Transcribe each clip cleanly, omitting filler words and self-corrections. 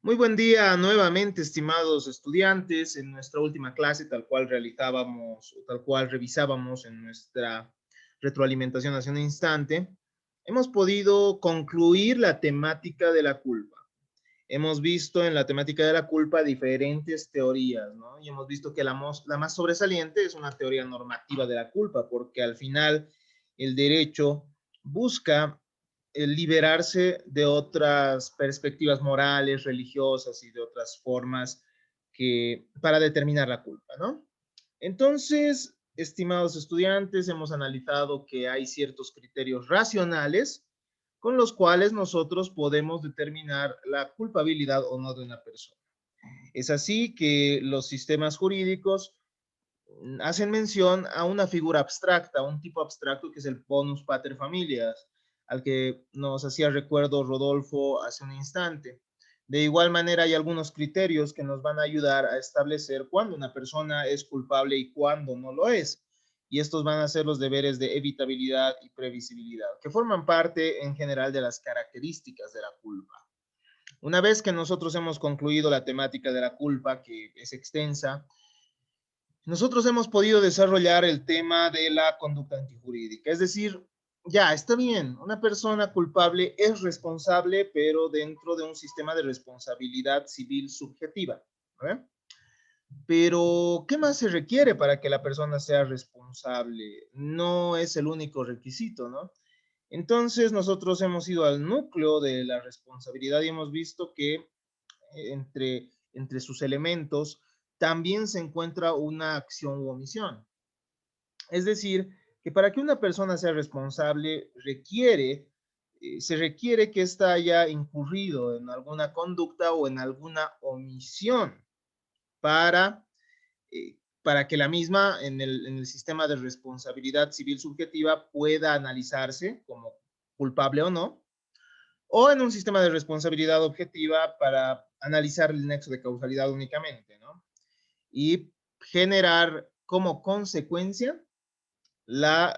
Muy buen día nuevamente, estimados estudiantes. En nuestra última clase, tal cual realizábamos, o tal cual revisábamos en nuestra retroalimentación hace un instante, hemos podido concluir la temática de la culpa. Hemos visto en la temática de la culpa diferentes teorías, ¿no? Y hemos visto que la más sobresaliente es una teoría normativa de la culpa, porque al final el derecho busca liberarse de otras perspectivas morales, religiosas y de otras formas para determinar la culpa, ¿no? Entonces, estimados estudiantes, hemos analizado que hay ciertos criterios racionales con los cuales nosotros podemos determinar la culpabilidad o no de una persona. Es así que los sistemas jurídicos hacen mención a una figura abstracta, un tipo abstracto que es el bonus pater familias, al que nos hacía recuerdo Rodolfo hace un instante. De igual manera, hay algunos criterios que nos van a ayudar a establecer cuándo una persona es culpable y cuándo no lo es. Y estos van a ser los deberes de evitabilidad y previsibilidad, que forman parte en general de las características de la culpa. Una vez que nosotros hemos concluido la temática de la culpa, que es extensa, nosotros hemos podido desarrollar el tema de la conducta antijurídica. Es decir, ya, está bien, una persona culpable es responsable, pero dentro de un sistema de responsabilidad civil subjetiva. ¿Eh? Pero, ¿qué más se requiere para que la persona sea responsable? No es el único requisito, ¿no? Entonces, nosotros hemos ido al núcleo de la responsabilidad y hemos visto que entre sus elementos también se encuentra una acción u omisión. Es decir, que para que una persona sea responsable se requiere que ésta haya incurrido en alguna conducta o en alguna omisión para que la misma en el sistema de responsabilidad civil subjetiva pueda analizarse como culpable o en un sistema de responsabilidad objetiva para analizar el nexo de causalidad únicamente, ¿no? Y generar como consecuencia la,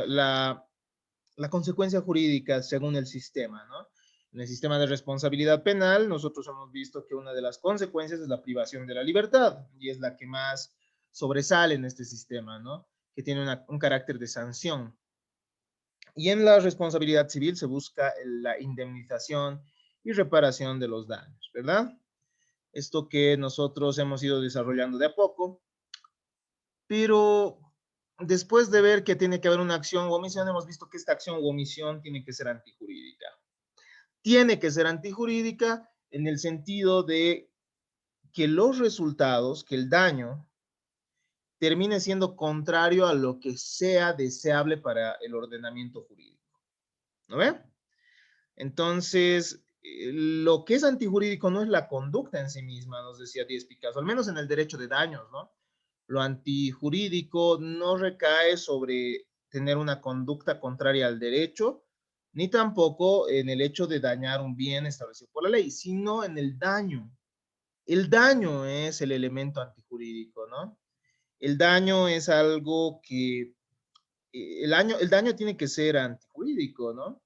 la, la consecuencia jurídica según el sistema, ¿no? En el sistema de responsabilidad penal, nosotros hemos visto que una de las consecuencias es la privación de la libertad y es la que más sobresale en este sistema, ¿no? Que tiene un carácter de sanción. Y en la responsabilidad civil se busca la indemnización y reparación de los daños, ¿verdad? Esto que nosotros hemos ido desarrollando de a poco, pero después de ver que tiene que haber una acción u omisión, hemos visto que esta acción u omisión tiene que ser antijurídica. Tiene que ser antijurídica en el sentido de que los resultados, que el daño, termine siendo contrario a lo que sea deseable para el ordenamiento jurídico. ¿No ve? Entonces, lo que es antijurídico no es la conducta en sí misma, nos decía Díez Picasso, al menos en el derecho de daños, ¿no? Lo antijurídico no recae sobre tener una conducta contraria al derecho, ni tampoco en el hecho de dañar un bien establecido por la ley, sino en el daño. El daño es el elemento antijurídico, ¿no? El daño es algo que, el daño tiene que ser antijurídico, ¿no?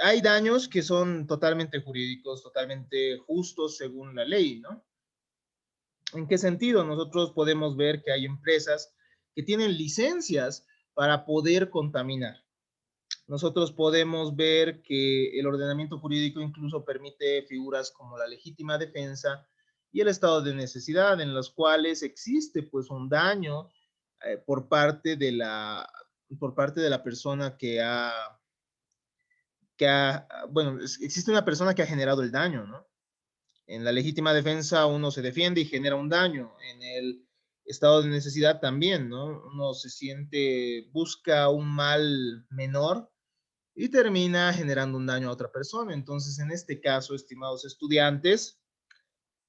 Hay daños que son totalmente jurídicos, totalmente justos según la ley, ¿no? ¿En qué sentido? Nosotros podemos ver que hay empresas que tienen licencias para poder contaminar. Nosotros podemos ver que el ordenamiento jurídico incluso permite figuras como la legítima defensa y el estado de necesidad, en los cuales existe pues un daño por parte de la persona bueno, existe una persona que ha generado el daño, ¿no? En la legítima defensa uno se defiende y genera un daño. En el estado de necesidad también, ¿no? Uno se siente, busca un mal menor y termina generando un daño a otra persona. Entonces, en este caso, estimados estudiantes,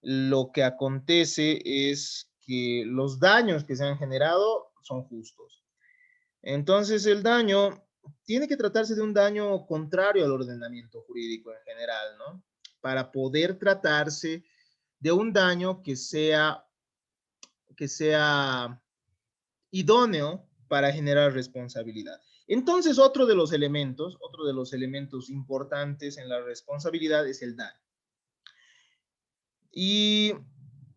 lo que acontece es que los daños que se han generado son justos. Entonces, el daño tiene que tratarse de un daño contrario al ordenamiento jurídico en general, ¿no? Para poder tratarse de un daño que sea idóneo para generar responsabilidad. Entonces, otro de los elementos importantes en la responsabilidad es el daño. Y,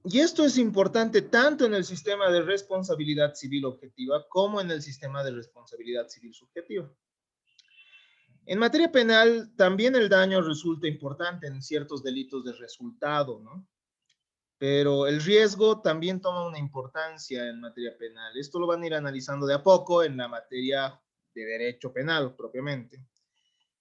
y esto es importante tanto en el sistema de responsabilidad civil objetiva como en el sistema de responsabilidad civil subjetiva. En materia penal, también el daño resulta importante en ciertos delitos de resultado, ¿no? Pero el riesgo también toma una importancia en materia penal. Esto lo van a ir analizando de a poco en la materia de derecho penal propiamente,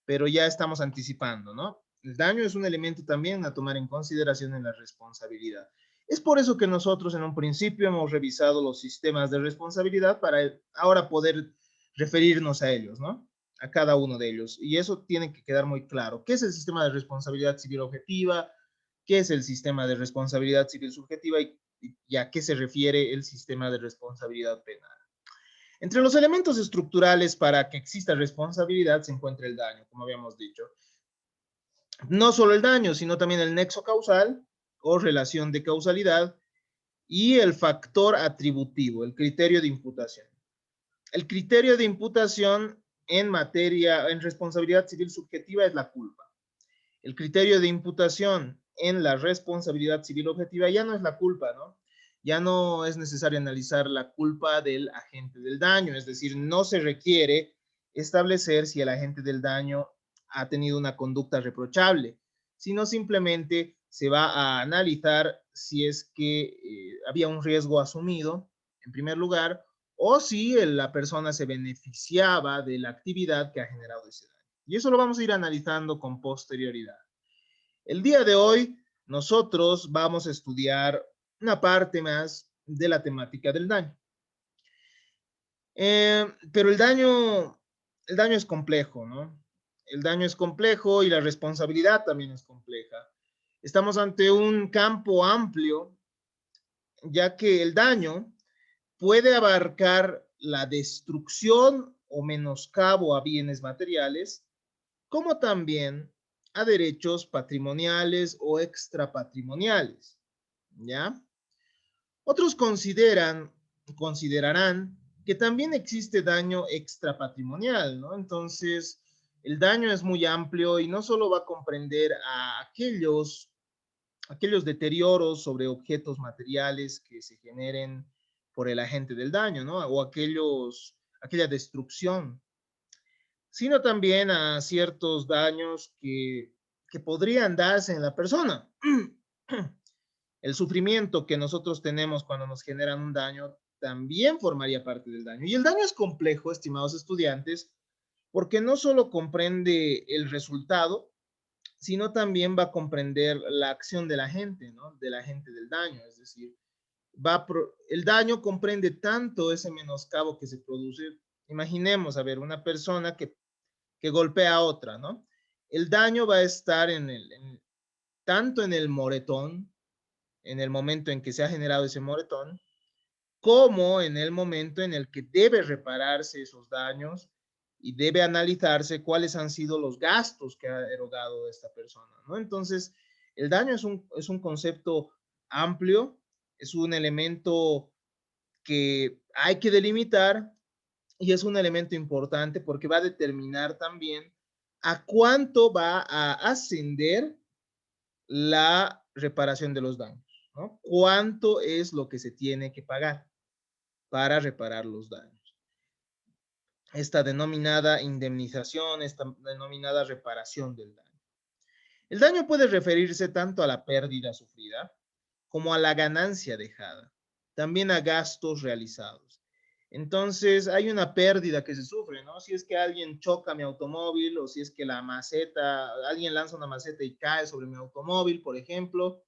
pero ya estamos anticipando, ¿no? El daño es un elemento también a tomar en consideración en la responsabilidad. Es por eso que nosotros en un principio hemos revisado los sistemas de responsabilidad para ahora poder referirnos a ellos, ¿no? A cada uno de ellos. Y eso tiene que quedar muy claro. ¿Qué es el sistema de responsabilidad civil objetiva? ¿Qué es el sistema de responsabilidad civil subjetiva? Y a qué se refiere el sistema de responsabilidad penal. Entre los elementos estructurales para que exista responsabilidad se encuentra el daño, como habíamos dicho. No solo el daño, sino también el nexo causal o relación de causalidad y el factor atributivo, el criterio de imputación. El criterio de imputación en materia, en responsabilidad civil subjetiva es la culpa. El criterio de imputación en la responsabilidad civil objetiva ya no es la culpa, ¿no? Ya no es necesario analizar la culpa del agente del daño, es decir, no se requiere establecer si el agente del daño ha tenido una conducta reprochable, sino simplemente se va a analizar si es que había un riesgo asumido, en primer lugar, o si la persona se beneficiaba de la actividad que ha generado ese daño. Y eso lo vamos a ir analizando con posterioridad. El día de hoy nosotros vamos a estudiar una parte más de la temática del daño. Pero el daño es complejo, ¿no? El daño es complejo y la responsabilidad también es compleja. Estamos ante un campo amplio, ya que el daño puede abarcar la destrucción o menoscabo a bienes materiales, como también a derechos patrimoniales o extrapatrimoniales, ¿ya? Otros considerarán que también existe daño extrapatrimonial, ¿no? Entonces, el daño es muy amplio y no solo va a comprender a aquellos deterioros sobre objetos materiales que se generen por el agente del daño, ¿no? O aquella destrucción, sino también a ciertos daños que podrían darse en la persona. El sufrimiento que nosotros tenemos cuando nos generan un daño también formaría parte del daño. Y el daño es complejo, estimados estudiantes, porque no solo comprende el resultado, sino también va a comprender la acción de la gente, ¿no? De la gente del daño. Es decir, el daño comprende tanto ese menoscabo que se produce. Imaginemos, a ver, una persona que golpea a otra, ¿no? El daño va a estar tanto en el moretón, en el momento en que se ha generado ese moretón, como en el momento en el que debe repararse esos daños y debe analizarse cuáles han sido los gastos que ha erogado esta persona, ¿no? Entonces, el daño es un concepto amplio, es un elemento que hay que delimitar y es un elemento importante porque va a determinar también a cuánto va a ascender la reparación de los daños, ¿no? ¿Cuánto es lo que se tiene que pagar para reparar los daños? Esta denominada indemnización, esta denominada reparación del daño. El daño puede referirse tanto a la pérdida sufrida como a la ganancia dejada, también a gastos realizados. Entonces, hay una pérdida que se sufre, ¿no? Si es que alguien choca mi automóvil o si es que alguien lanza una maceta y cae sobre mi automóvil, por ejemplo,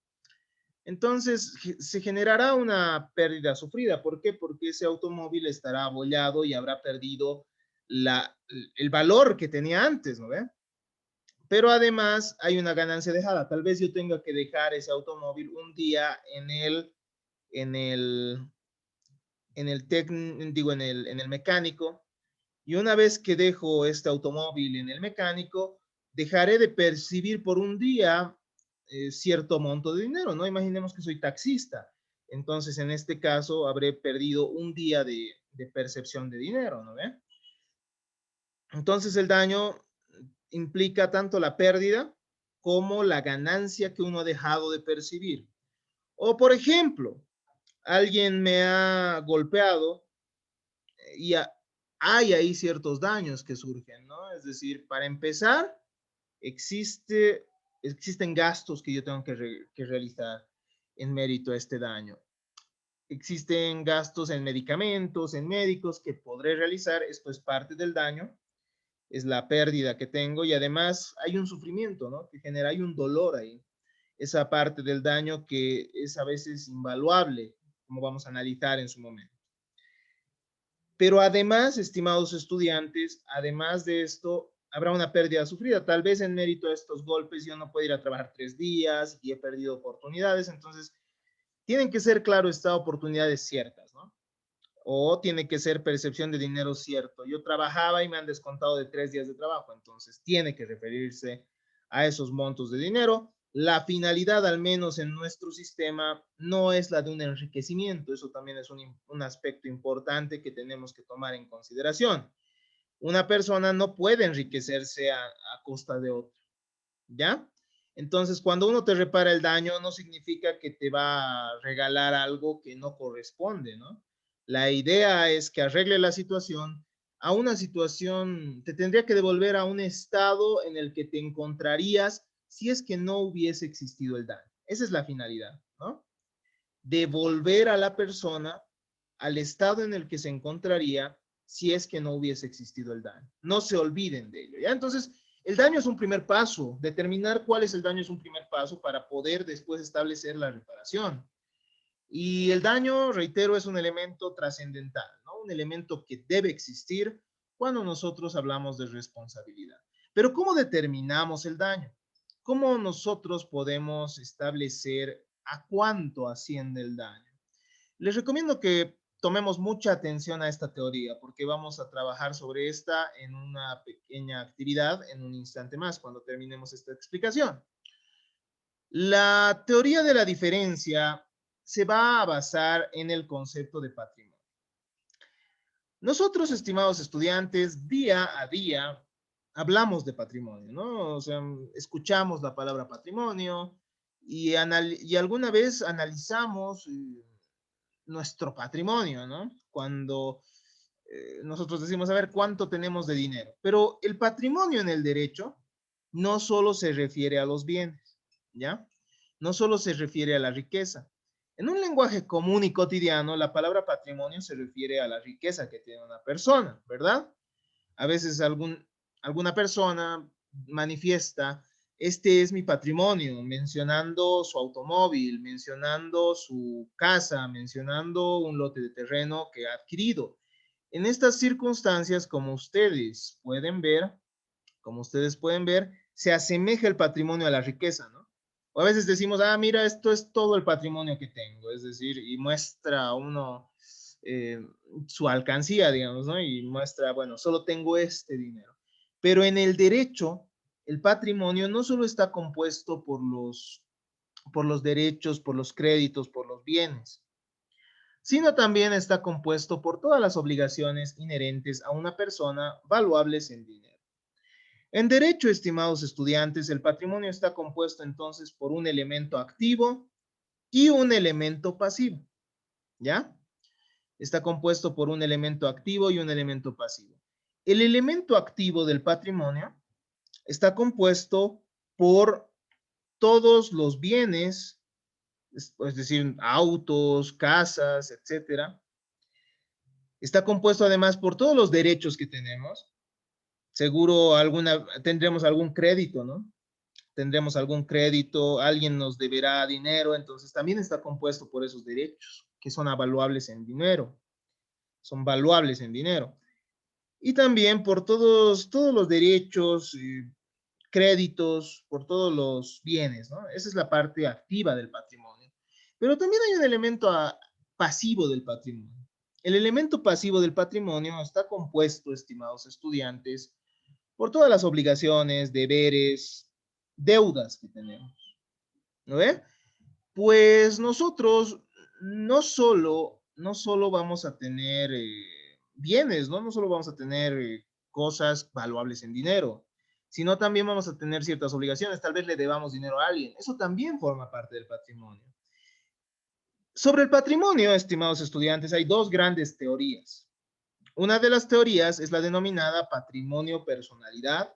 entonces se generará una pérdida sufrida. ¿Por qué? Porque ese automóvil estará abollado y habrá perdido el valor que tenía antes, ¿no ve? Pero además hay una ganancia dejada. Tal vez yo tenga que dejar ese automóvil un día en el, en el mecánico. Y una vez que dejo este automóvil en el mecánico, dejaré de percibir por un día cierto monto de dinero, ¿no? Imaginemos que soy taxista. Entonces, en este caso, habré perdido un día de percepción de dinero, ¿no ve? Entonces, el daño implica tanto la pérdida como la ganancia que uno ha dejado de percibir. O, por ejemplo, alguien me ha golpeado y hay ahí ciertos daños que surgen, ¿no? Es decir, para empezar, existen gastos que yo tengo que realizar en mérito a este daño. Existen gastos en medicamentos, en médicos que podré realizar, esto es parte del daño, es la pérdida que tengo y además hay un sufrimiento, ¿no? Que genera, hay un dolor ahí, esa parte del daño que es a veces invaluable, como vamos a analizar en su momento. Pero además, estimados estudiantes, además de esto, habrá una pérdida sufrida. Tal vez en mérito a estos golpes yo no puedo ir a trabajar 3 días y he perdido oportunidades, entonces tienen que ser, claro, estas oportunidades ciertas, ¿no? O tiene que ser percepción de dinero cierto. Yo trabajaba y me han descontado de 3 días de trabajo, entonces tiene que referirse a esos montos de dinero. La finalidad, al menos en nuestro sistema, no es la de un enriquecimiento. Eso también es un aspecto importante que tenemos que tomar en consideración. Una persona no puede enriquecerse a costa de otra, ¿ya? Entonces, cuando uno te repara el daño, no significa que te va a regalar algo que no corresponde, ¿no? La idea es que arregle la situación a una situación, te tendría que devolver a un estado en el que te encontrarías si es que no hubiese existido el daño. Esa es la finalidad, ¿no? Devolver a la persona al estado en el que se encontraría si es que no hubiese existido el daño. No se olviden de ello, ¿ya? Entonces, el daño es un primer paso. Determinar cuál es el daño es un primer paso para poder después establecer la reparación. Y el daño, reitero, es un elemento trascendental, ¿no? Un elemento que debe existir cuando nosotros hablamos de responsabilidad. Pero ¿cómo determinamos el daño? ¿Cómo nosotros podemos establecer a cuánto asciende el daño? Les recomiendo que tomemos mucha atención a esta teoría porque vamos a trabajar sobre esta en una pequeña actividad en un instante más cuando terminemos esta explicación. La teoría de la diferencia se va a basar en el concepto de patrimonio. Nosotros, estimados estudiantes, día a día hablamos de patrimonio, ¿no? O sea, escuchamos la palabra patrimonio y alguna vez analizamos nuestro patrimonio, ¿no? Cuando nosotros decimos, a ver, ¿cuánto tenemos de dinero? Pero el patrimonio en el derecho no solo se refiere a los bienes, ¿ya? No solo se refiere a la riqueza. En un lenguaje común y cotidiano, la palabra patrimonio se refiere a la riqueza que tiene una persona, ¿verdad? A veces alguna persona manifiesta, este es mi patrimonio, mencionando su automóvil, mencionando su casa, mencionando un lote de terreno que ha adquirido. En estas circunstancias, como ustedes pueden ver, se asemeja el patrimonio a la riqueza, ¿no? O a veces decimos, ah, mira, esto es todo el patrimonio que tengo, es decir, y muestra uno eh, su alcancía, digamos, ¿no? Y muestra, bueno, solo tengo este dinero. Pero en el derecho, el patrimonio no solo está compuesto por los derechos, por los créditos, por los bienes, sino también está compuesto por todas las obligaciones inherentes a una persona valuables en dinero. En derecho, estimados estudiantes, el patrimonio está compuesto entonces por un elemento activo y un elemento pasivo, ¿ya? Está compuesto por un elemento activo y un elemento pasivo. El elemento activo del patrimonio está compuesto por todos los bienes, es decir, autos, casas, etcétera. Está compuesto además por todos los derechos que tenemos. Seguro tendremos algún crédito, ¿no? Tendremos algún crédito, alguien nos deberá dinero, entonces también está compuesto por esos derechos que son avaluables en dinero, son valuables en dinero. Y también por todos los derechos, créditos, por todos los bienes, ¿no? Esa es la parte activa del patrimonio. Pero también hay un elemento pasivo del patrimonio. El elemento pasivo del patrimonio está compuesto, estimados estudiantes, por todas las obligaciones, deberes, deudas que tenemos. ¿No ve? Pues nosotros no solo vamos a tener bienes, ¿no? No solo vamos a tener cosas valuables en dinero, sino también vamos a tener ciertas obligaciones. Tal vez le debamos dinero a alguien. Eso también forma parte del patrimonio. Sobre el patrimonio, estimados estudiantes, hay dos grandes teorías. Una de las teorías es la denominada patrimonio-personalidad,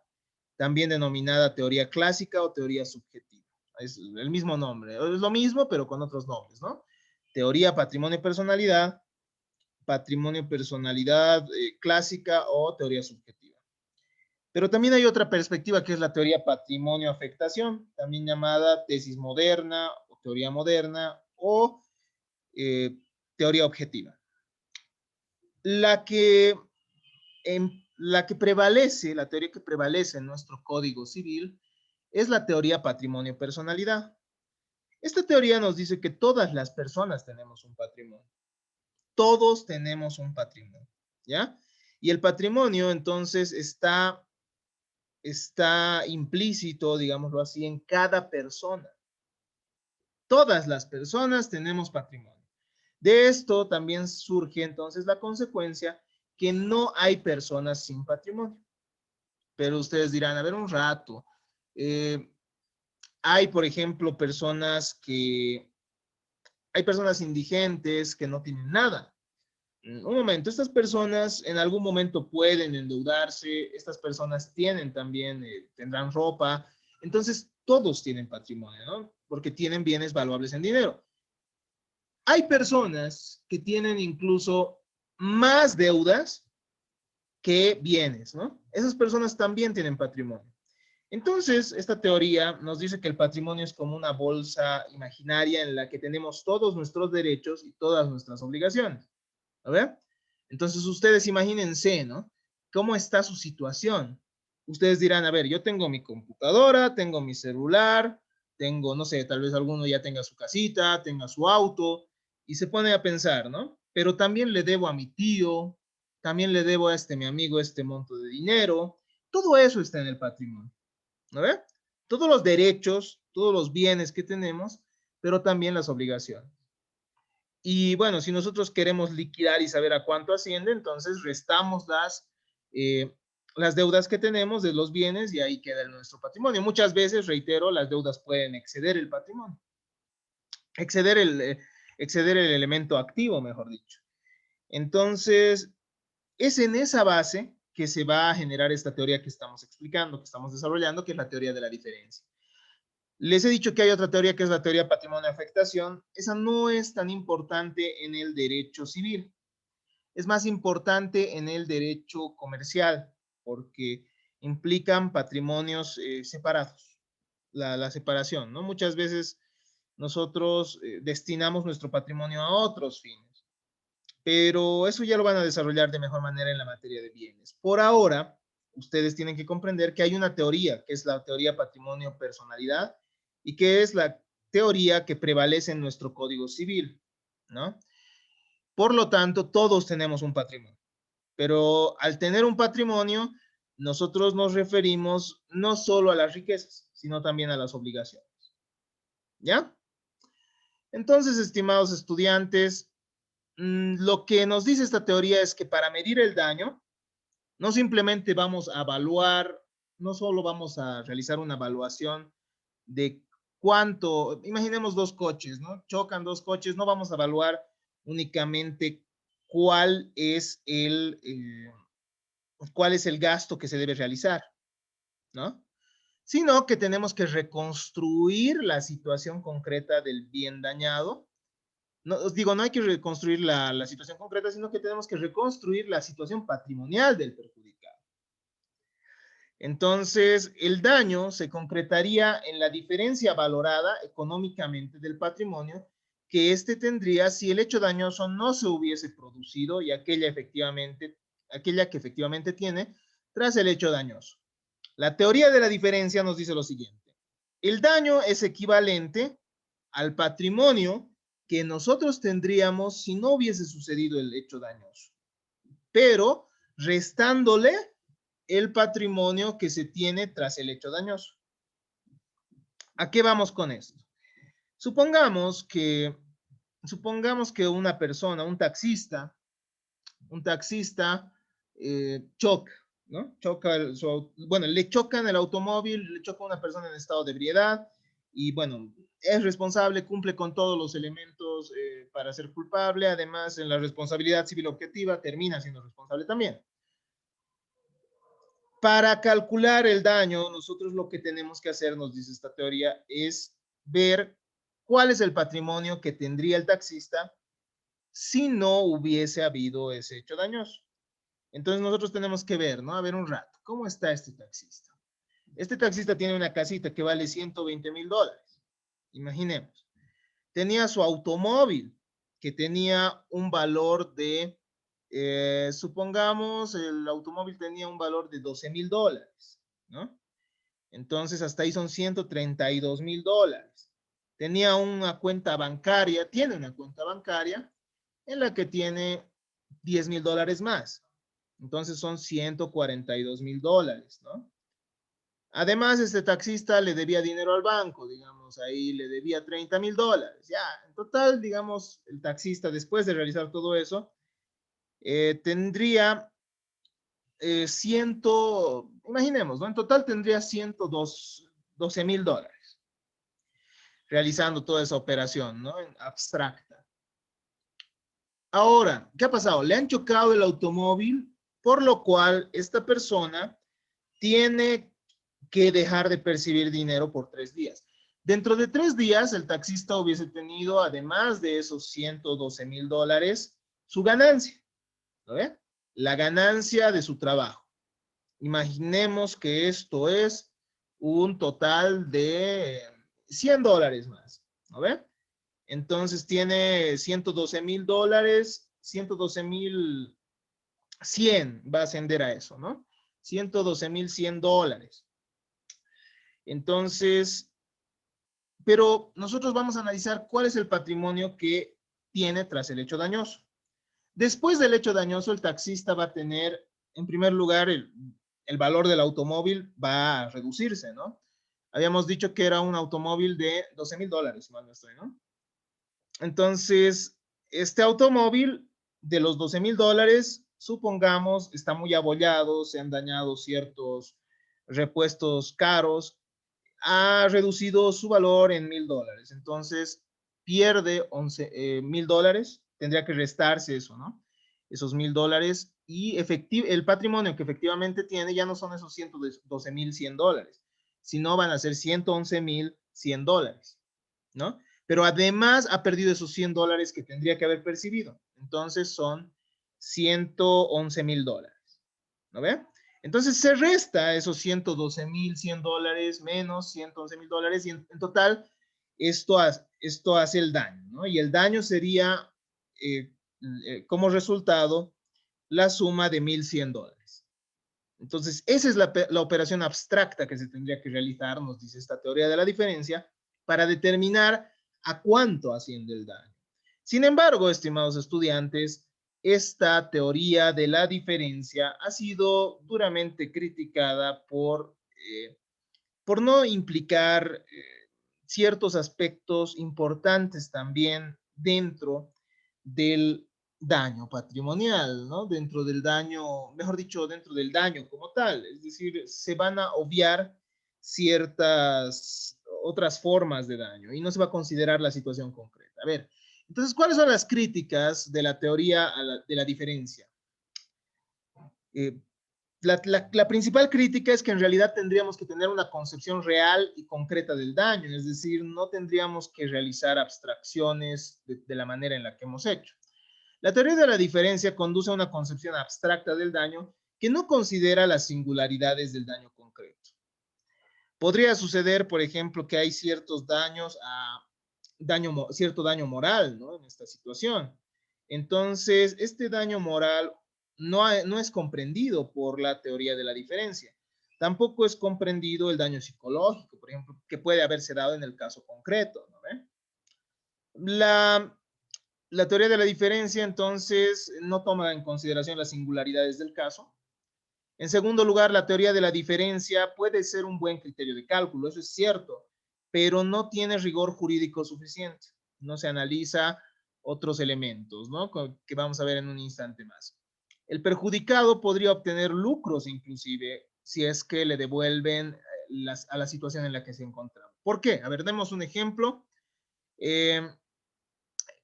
también denominada teoría clásica o teoría subjetiva. Es el mismo nombre, es lo mismo, pero con otros nombres, ¿no? Teoría patrimonio-personalidad clásica o teoría subjetiva. Pero también hay otra perspectiva que es la teoría patrimonio-afectación, también llamada tesis moderna o teoría moderna o teoría objetiva. La que, la que prevalece, la teoría que prevalece en nuestro Código Civil es la teoría patrimonio-personalidad. Esta teoría nos dice que todas las personas tenemos un patrimonio. Todos tenemos un patrimonio, ¿ya? Y el patrimonio entonces está implícito, digámoslo así, en cada persona. Todas las personas tenemos patrimonio. De esto también surge entonces la consecuencia que no hay personas sin patrimonio. Pero ustedes dirán, a ver un rato, hay, por ejemplo, hay personas indigentes que no tienen nada. Un momento, estas personas en algún momento pueden endeudarse, estas personas tienen también, tendrán ropa, entonces todos tienen patrimonio, ¿no? Porque tienen bienes valuables en dinero. Hay personas que tienen incluso más deudas que bienes, ¿no? Esas personas también tienen patrimonio. Entonces, esta teoría nos dice que el patrimonio es como una bolsa imaginaria en la que tenemos todos nuestros derechos y todas nuestras obligaciones. ¿A ver? Entonces, ustedes imagínense, ¿no? ¿Cómo está su situación? Ustedes dirán, a ver, yo tengo mi computadora, tengo mi celular, tengo, no sé, tal vez alguno ya tenga su casita, tenga su auto, y se pone a pensar, ¿no? Pero también le debo a mi tío, también le debo a mi amigo este monto de dinero. Todo eso está en el patrimonio, ¿no ve? Todos los derechos, todos los bienes que tenemos, pero también las obligaciones. Y bueno, si nosotros queremos liquidar y saber a cuánto asciende, entonces restamos las deudas que tenemos de los bienes y ahí queda nuestro patrimonio. Muchas veces, reitero, las deudas pueden exceder el patrimonio, exceder exceder el elemento activo, mejor dicho. Entonces, es en esa base que se va a generar esta teoría que estamos explicando, que estamos desarrollando, que es la teoría de la diferencia. Les he dicho que hay otra teoría que es la teoría patrimonio-afectación. Esa no es tan importante en el derecho civil. Es más importante en el derecho comercial, porque implican patrimonios separados, la separación, ¿no? Muchas veces nosotros destinamos nuestro patrimonio a otros fines, pero eso ya lo van a desarrollar de mejor manera en la materia de bienes. Por ahora, ustedes tienen que comprender que hay una teoría, que es la teoría patrimonio-personalidad, y que es la teoría que prevalece en nuestro Código Civil, ¿no? Por lo tanto, todos tenemos un patrimonio, pero al tener un patrimonio, nosotros nos referimos no solo a las riquezas, sino también a las obligaciones. ¿Ya? Entonces, estimados estudiantes, lo que nos dice esta teoría es que para medir el daño, no simplemente vamos a evaluar, no solo vamos a realizar una evaluación de cuánto, imaginemos dos coches, ¿no? Chocan dos coches, no vamos a evaluar únicamente cuál es el gasto que se debe realizar, ¿no? Sino que tenemos que reconstruir la situación concreta del bien dañado. No, os digo, no hay que reconstruir la situación concreta, sino que tenemos que reconstruir la situación patrimonial del perjudicado. Entonces, el daño se concretaría en la diferencia valorada económicamente del patrimonio que éste tendría si el hecho dañoso no se hubiese producido y aquella que efectivamente tiene tras el hecho dañoso. La teoría de la diferencia nos dice lo siguiente. El daño es equivalente al patrimonio que nosotros tendríamos si no hubiese sucedido el hecho dañoso, pero restándole el patrimonio que se tiene tras el hecho dañoso. ¿A qué vamos con esto? Supongamos que una persona, un taxista choca, ¿no? Le chocan el automóvil, le choca a una persona en estado de ebriedad y bueno, es responsable, cumple con todos los elementos para ser culpable. Además, en la responsabilidad civil objetiva termina siendo responsable también. Para calcular el daño, nosotros lo que tenemos que hacer, nos dice esta teoría, es ver cuál es el patrimonio que tendría el taxista si no hubiese habido ese hecho dañoso. Entonces nosotros tenemos que ver, ¿no? A ver un rato, ¿cómo está este taxista? Este taxista tiene una casita que vale $120,000. Imaginemos. Tenía su automóvil que tenía un valor de, supongamos, el automóvil tenía un valor de $12,000, ¿no? Entonces, hasta ahí son $132,000. Tenía una cuenta bancaria, tiene una cuenta bancaria en la que tiene $10,000 más. Entonces, son $142,000, ¿no? Además, este taxista le debía dinero al banco, digamos, ahí le debía $30,000. Ya, en total, digamos, el taxista, después de realizar todo eso, tendría imaginemos, ¿no? En total tendría $112,000 realizando toda esa operación, ¿no? En abstracta. Ahora, ¿qué ha pasado? Le han chocado el automóvil, por lo cual esta persona tiene que dejar de percibir dinero por 3 días. Dentro de 3 días, el taxista hubiese tenido, además de esos $112,000, su ganancia, ¿no ve? La ganancia de su trabajo. Imaginemos que esto es un total de $100 más, ¿no ve? Entonces tiene $112,000, 112,100 va a ascender a eso, ¿no? $112,100. Entonces, pero nosotros vamos a analizar cuál es el patrimonio que tiene tras el hecho dañoso. Después del hecho dañoso, el taxista va a tener, en primer lugar, el valor del automóvil va a reducirse, ¿no? Habíamos dicho que era un automóvil de $12,000, si mal no estoy, ¿no? Entonces, este automóvil de los $12,000, supongamos, está muy abollado, se han dañado ciertos repuestos caros, ha reducido su valor en $1,000. Entonces, pierde $1,000, tendría que restarse eso, ¿no? Esos $1,000 y el patrimonio que efectivamente tiene ya no son esos $112,100, sino van a ser $111,100, ¿no? Pero además ha perdido esos $100 que tendría que haber percibido. Entonces son $111,000, ¿no ve? Entonces se resta esos $112,100 menos $111,000 y en total esto hace el daño, ¿no? Y el daño sería como resultado la suma de $1,100. Entonces esa es la operación abstracta que se tendría que realizar, nos dice esta teoría de la diferencia, para determinar a cuánto asciende el daño. Sin embargo, estimados estudiantes, esta teoría de la diferencia ha sido duramente criticada por no implicar ciertos aspectos importantes también dentro del daño patrimonial, ¿no? Dentro del daño, mejor dicho, dentro del daño como tal. Es decir, se van a obviar ciertas otras formas de daño y no se va a considerar la situación concreta. A ver, entonces, ¿cuáles son las críticas de la teoría de la diferencia? La principal crítica es que en realidad tendríamos que tener una concepción real y concreta del daño, es decir, no tendríamos que realizar abstracciones de la manera en la que hemos hecho. La teoría de la diferencia conduce a una concepción abstracta del daño que no considera las singularidades del daño concreto. Podría suceder, por ejemplo, que hay ciertos daños cierto daño moral, ¿no? En esta situación. Entonces, este daño moral no es comprendido por la teoría de la diferencia. Tampoco es comprendido el daño psicológico, por ejemplo, que puede haberse dado en el caso concreto, ¿no? La teoría de la diferencia, entonces, no toma en consideración las singularidades del caso. En segundo lugar, la teoría de la diferencia puede ser un buen criterio de cálculo, eso es cierto, pero no tiene rigor jurídico suficiente. No se analiza otros elementos, ¿no? Que vamos a ver en un instante más. El perjudicado podría obtener lucros inclusive si es que le devuelven a la situación en la que se encontraba. ¿Por qué? A ver, demos un ejemplo. Eh,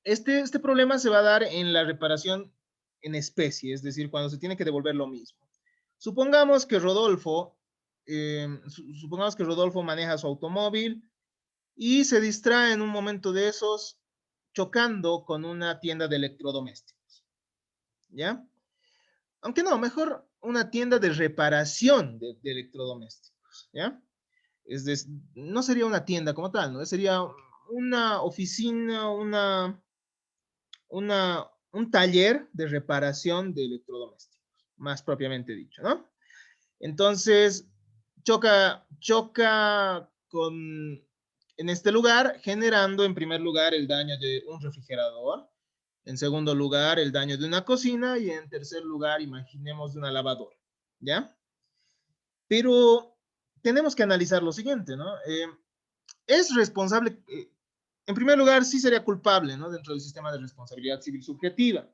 este problema se va a dar en la reparación en especie, es decir, cuando se tiene que devolver lo mismo. Supongamos que Rodolfo maneja su automóvil y se distrae en un momento de esos chocando con una tienda de electrodomésticos, ¿ya? Aunque no, mejor una tienda de reparación de electrodomésticos, ¿ya? Es decir, no sería una tienda como tal, ¿no? Sería una oficina, un taller de reparación de electrodomésticos, más propiamente dicho, ¿no? Entonces, choca en este lugar, generando en primer lugar el daño de un refrigerador, en segundo lugar el daño de una cocina y en tercer lugar, imaginemos, de una lavadora, ¿ya? Pero tenemos que analizar lo siguiente, ¿no? Es responsable, en primer lugar, sí sería culpable, ¿no? Dentro del sistema de responsabilidad civil subjetiva.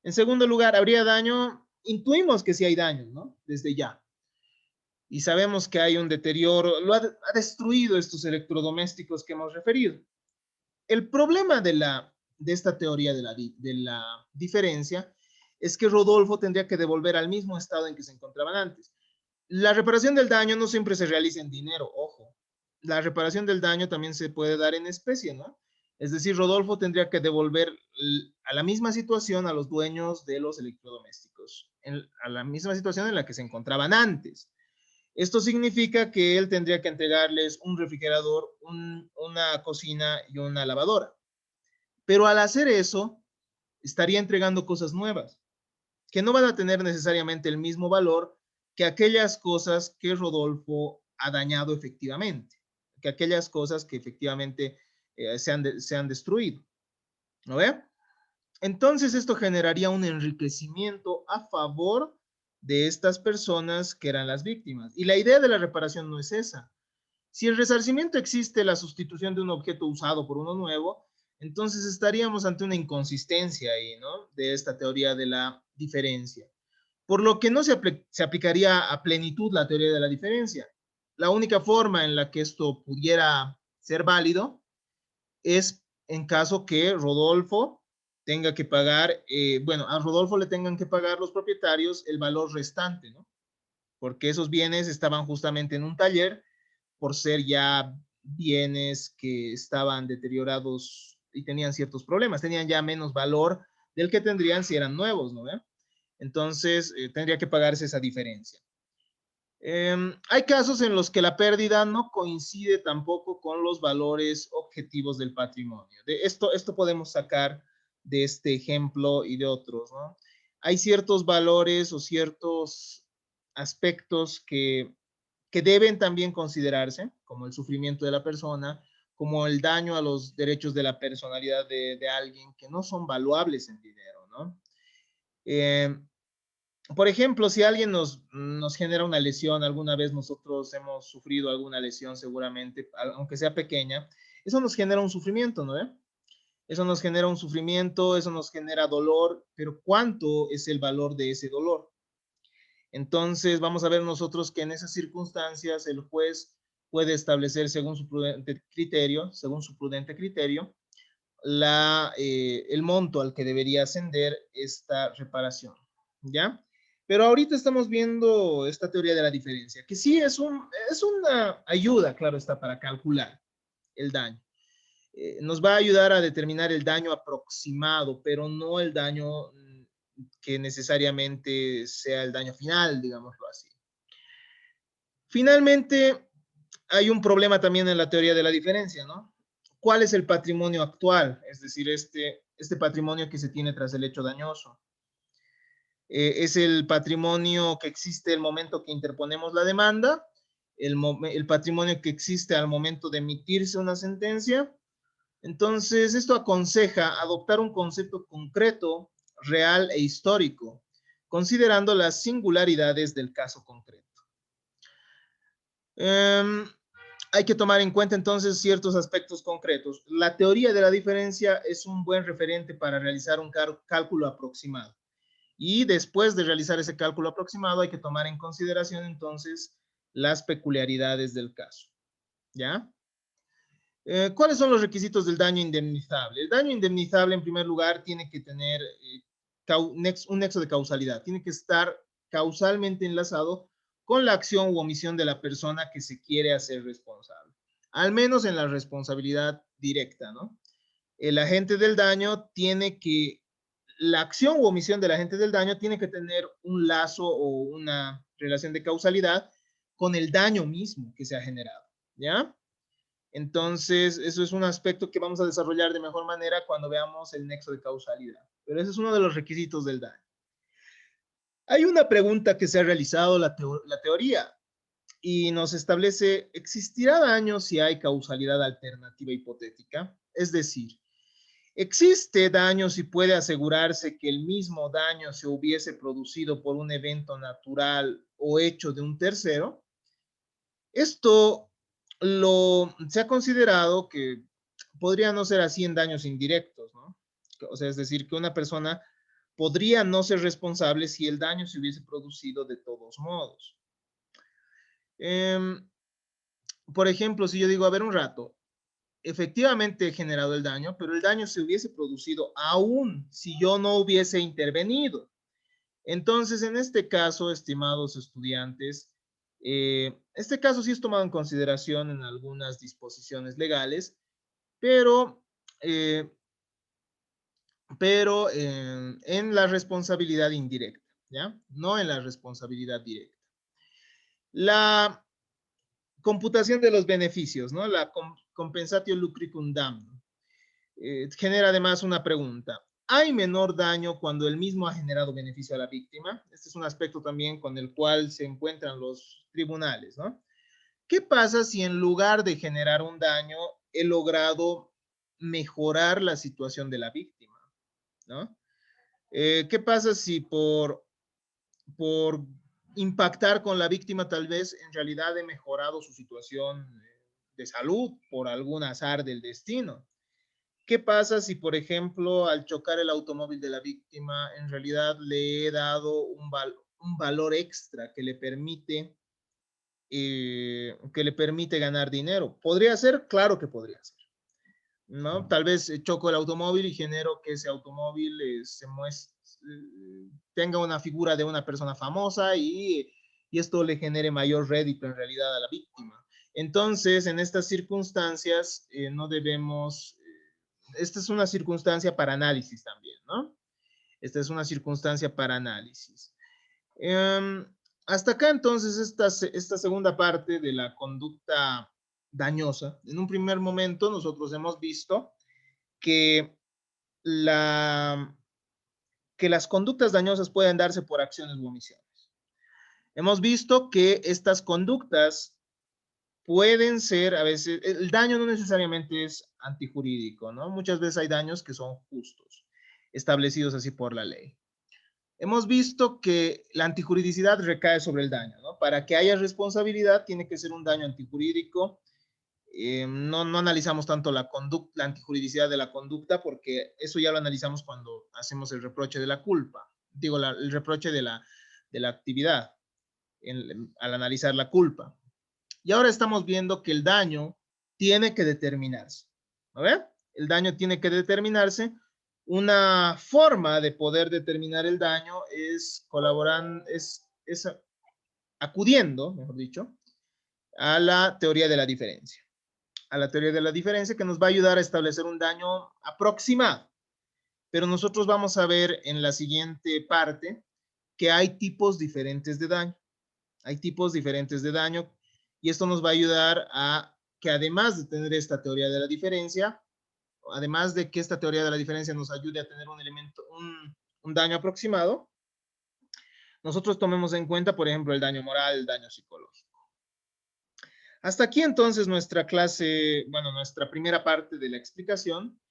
En segundo lugar, ¿habría daño? Intuimos que sí hay daño, ¿no? Desde ya. Y sabemos que hay un deterioro, ha destruido estos electrodomésticos que hemos referido. El problema de esta teoría de la diferencia es que Rodolfo tendría que devolver al mismo estado en que se encontraban antes. La reparación del daño no siempre se realiza en dinero, ojo. La reparación del daño también se puede dar en especie, ¿no? Es decir, Rodolfo tendría que devolver a la misma situación a los dueños de los electrodomésticos, a la misma situación en la que se encontraban antes. Esto significa que él tendría que entregarles un refrigerador, una cocina y una lavadora. Pero al hacer eso, estaría entregando cosas nuevas, que no van a tener necesariamente el mismo valor que aquellas cosas que Rodolfo ha dañado efectivamente, que aquellas cosas que efectivamente se han destruido. ¿No ve? Entonces esto generaría un enriquecimiento a favor de estas personas que eran las víctimas. Y la idea de la reparación no es esa. Si el resarcimiento existe la sustitución de un objeto usado por uno nuevo, entonces estaríamos ante una inconsistencia ahí, ¿no? De esta teoría de la diferencia. Por lo que no se aplicaría a plenitud la teoría de la diferencia. La única forma en la que esto pudiera ser válido es en caso que Rodolfo tenga que pagar, bueno, a Rodolfo le tengan que pagar los propietarios el valor restante, ¿no? Porque esos bienes estaban justamente en un taller por ser ya bienes que estaban deteriorados y tenían ciertos problemas, tenían ya menos valor del que tendrían si eran nuevos, ¿no? Entonces, tendría que pagarse esa diferencia. Hay casos en los que la pérdida no coincide tampoco con los valores objetivos del patrimonio. Esto podemos sacar de este ejemplo y de otros, ¿no? Hay ciertos valores o ciertos aspectos que deben también considerarse, como el sufrimiento de la persona, como el daño a los derechos de la personalidad de alguien, que no son valuables en dinero, ¿no? Eh, por ejemplo, si alguien nos genera una lesión, alguna vez nosotros hemos sufrido alguna lesión seguramente, aunque sea pequeña, eso nos genera un sufrimiento, ¿no? Eso nos genera un sufrimiento, eso nos genera dolor, pero ¿cuánto es el valor de ese dolor? Entonces, vamos a ver nosotros que en esas circunstancias el juez puede establecer según su prudente criterio, el monto al que debería ascender esta reparación, ¿ya? Pero ahorita estamos viendo esta teoría de la diferencia, que sí es una ayuda, claro está, para calcular el daño. Nos va a ayudar a determinar el daño aproximado, pero no el daño que necesariamente sea el daño final, digámoslo así. Finalmente, hay un problema también en la teoría de la diferencia, ¿no? ¿Cuál es el patrimonio actual? Es decir, este patrimonio que se tiene tras el hecho dañoso. Es el patrimonio que existe el momento que interponemos la demanda, el patrimonio que existe al momento de emitirse una sentencia. Entonces, esto aconseja adoptar un concepto concreto, real e histórico, considerando las singularidades del caso concreto. Hay que tomar en cuenta entonces ciertos aspectos concretos. La teoría de la diferencia es un buen referente para realizar un cálculo aproximado. Y después de realizar ese cálculo aproximado hay que tomar en consideración entonces las peculiaridades del caso. ¿Ya? ¿Cuáles son los requisitos del daño indemnizable? El daño indemnizable, en primer lugar, tiene que tener un nexo de causalidad. Tiene que estar causalmente enlazado con la acción u omisión de la persona que se quiere hacer responsable. Al menos en la responsabilidad directa, ¿no? El agente del daño tiene que, la acción u omisión del agente del daño tiene que tener un lazo o una relación de causalidad con el daño mismo que se ha generado, ¿ya? Entonces, eso es un aspecto que vamos a desarrollar de mejor manera cuando veamos el nexo de causalidad. Pero ese es uno de los requisitos del daño. Hay una pregunta que se ha realizado la teoría y nos establece, ¿existirá daño si hay causalidad alternativa hipotética? Es decir, ¿existe daño si puede asegurarse que el mismo daño se hubiese producido por un evento natural o hecho de un tercero? Esto se ha considerado que podría no ser así en daños indirectos, ¿no? O sea, es decir, que una persona podría no ser responsable si el daño se hubiese producido de todos modos. Por ejemplo, si yo digo, a ver un rato, efectivamente he generado el daño, pero el daño se hubiese producido aún si yo no hubiese intervenido. Entonces, en este caso, estimados estudiantes, este caso sí es tomado en consideración en algunas disposiciones legales, pero, eh, en la responsabilidad indirecta, ¿ya? No en la responsabilidad directa. La computación de los beneficios, ¿no? La compensatio lucricum damnum. Genera además una pregunta. ¿Hay menor daño cuando el mismo ha generado beneficio a la víctima? Este es un aspecto también con el cual se encuentran los tribunales, ¿no? ¿Qué pasa si en lugar de generar un daño he logrado mejorar la situación de la víctima, ¿no? ¿Qué pasa si por impactar con la víctima tal vez en realidad he mejorado su situación de salud por algún azar del destino? ¿Qué pasa si, por ejemplo, al chocar el automóvil de la víctima, en realidad le he dado un valor extra que le permite ganar dinero? ¿Podría ser? Claro que podría ser, ¿no? Tal vez choco el automóvil y genero que ese automóvil tenga una figura de una persona famosa y esto le genere mayor rédito en realidad a la víctima. Entonces, en estas circunstancias, no debemos esta es una circunstancia para análisis también, ¿no? Esta es una circunstancia para análisis. Eh, Hasta acá entonces esta segunda parte de la conducta dañosa. En un primer momento nosotros hemos visto que, la, que las conductas dañosas pueden darse por acciones u omisiones. Hemos visto que estas conductas pueden ser, a veces, el daño no necesariamente es antijurídico, ¿no? Muchas veces hay daños que son justos, establecidos así por la ley. Hemos visto que la antijuridicidad recae sobre el daño, ¿no? Para que haya responsabilidad tiene que ser un daño antijurídico. No analizamos tanto la antijuridicidad de la conducta porque eso ya lo analizamos cuando hacemos el reproche de la culpa, digo, el reproche de la actividad al analizar la culpa. Y ahora estamos viendo que el daño tiene que determinarse. ¿A ver? El daño tiene que determinarse. Una forma de poder determinar el daño es colaborando, es acudiendo, mejor dicho, a la teoría de la diferencia. A la teoría de la diferencia que nos va a ayudar a establecer un daño aproximado. Pero nosotros vamos a ver en la siguiente parte que hay tipos diferentes de daño. Hay tipos diferentes de daño y esto nos va a ayudar a que además de tener esta teoría de la diferencia, además de que esta teoría de la diferencia nos ayude a tener un daño aproximado, nosotros tomemos en cuenta, por ejemplo, el daño moral, el daño psicológico. Hasta aquí entonces nuestra clase, bueno, nuestra primera parte de la explicación.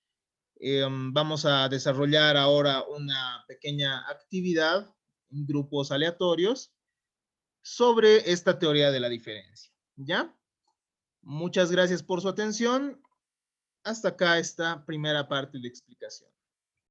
Vamos a desarrollar ahora una pequeña actividad en grupos aleatorios sobre esta teoría de la diferencia. ¿Ya? Muchas gracias por su atención. Hasta acá esta primera parte de explicación.